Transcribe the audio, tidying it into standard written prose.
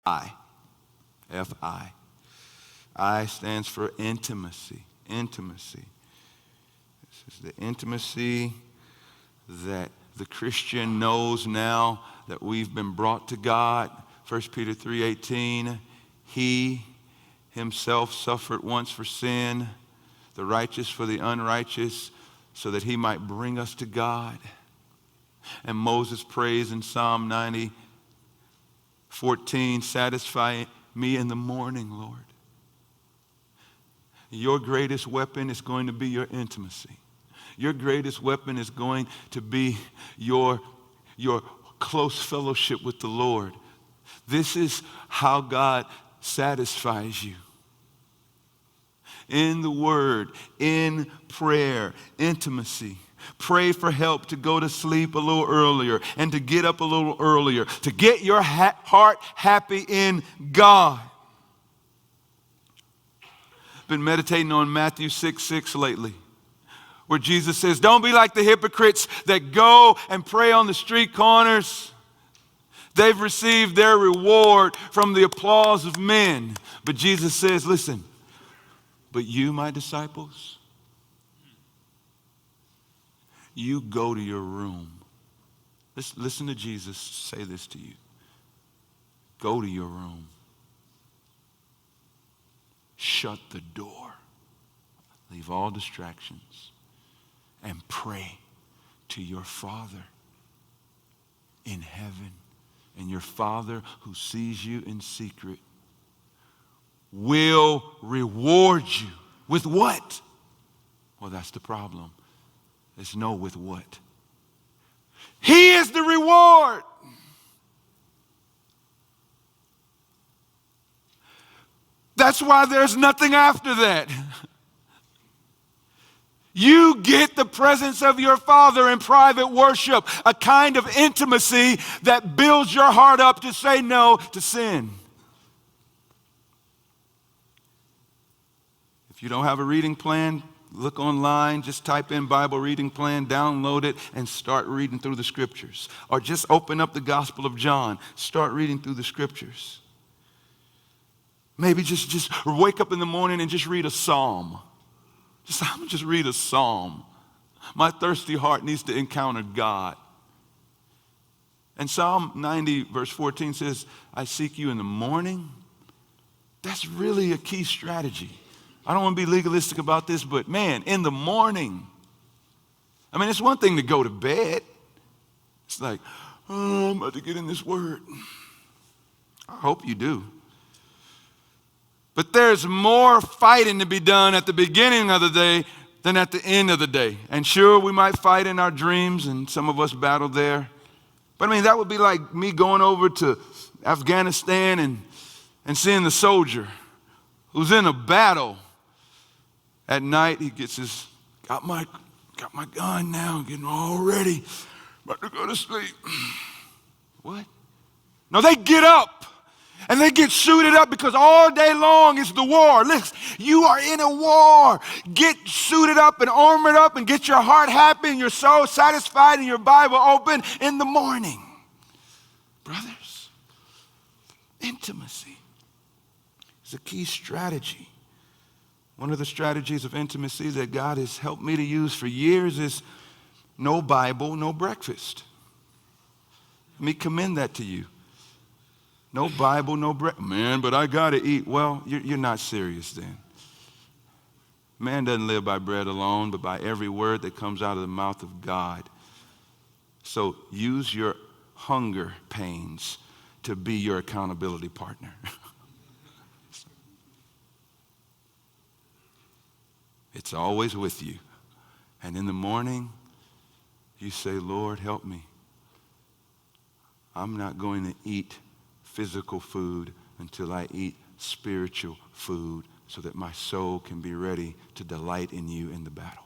I. F-I. I stands for intimacy. Intimacy. This is the intimacy that the Christian knows now that we've been brought to God. 1 Peter 3:18, he himself suffered once for sin, the righteous for the unrighteous, so that he might bring us to God. And Moses prays in Psalm 90:14, satisfy me in the morning, Lord. Your greatest weapon is going to be your intimacy. Your greatest weapon is going to be your close fellowship with the Lord. This is how God satisfies you. In the Word, in prayer, intimacy. Pray for help to go to sleep a little earlier and to get up a little earlier, to get your heart happy in God. Been meditating on Matthew 6:6 lately, where Jesus says, don't be like the hypocrites that go and pray on the street corners. They've received their reward from the applause of men. But Jesus says, listen, but you, my disciples, you go to your room. Listen to Jesus say this to you. Go to your room. Shut the door. Leave all distractions and pray to your Father in heaven. And your Father who sees you in secret will reward you. With what? Well, that's the problem. It's no with what. He is the reward. That's why there's nothing after that. You get the presence of your Father in private worship, a kind of intimacy that builds your heart up to say no to sin. If you don't have a reading plan, look online, just type in Bible reading plan, download it, and start reading through the scriptures. Or just open up the Gospel of John, start reading through the scriptures. Maybe just wake up in the morning and just read a psalm. I'm going to just read a psalm. My thirsty heart needs to encounter God. And Psalm 90 verse 14 says, I seek you in the morning. That's really a key strategy. I don't want to be legalistic about this, but man, in the morning. I mean, it's one thing to go to bed. It's like, oh, I'm about to get in this word. I hope you do. But there's more fighting to be done at the beginning of the day than at the end of the day. And sure, we might fight in our dreams, and some of us battle there. But I mean, that would be like me going over to Afghanistan and seeing the soldier who's in a battle. At night, he gets got my gun now, getting all ready, about to go to sleep. What? No, they get up. And they get suited up because all day long is the war. Listen, you are in a war. Get suited up and armored up and get your heart happy and your soul satisfied and your Bible open in the morning. Brothers, intimacy is a key strategy. One of the strategies of intimacy that God has helped me to use for years is no Bible, no breakfast. Let me commend that to you. No Bible, no bread. Man, but I got to eat. Well, you're not serious then. Man doesn't live by bread alone, but by every word that comes out of the mouth of God. So use your hunger pains to be your accountability partner. It's always with you. And in the morning, you say, Lord, help me. I'm not going to eat physical food until I eat spiritual food so that my soul can be ready to delight in you in the battle.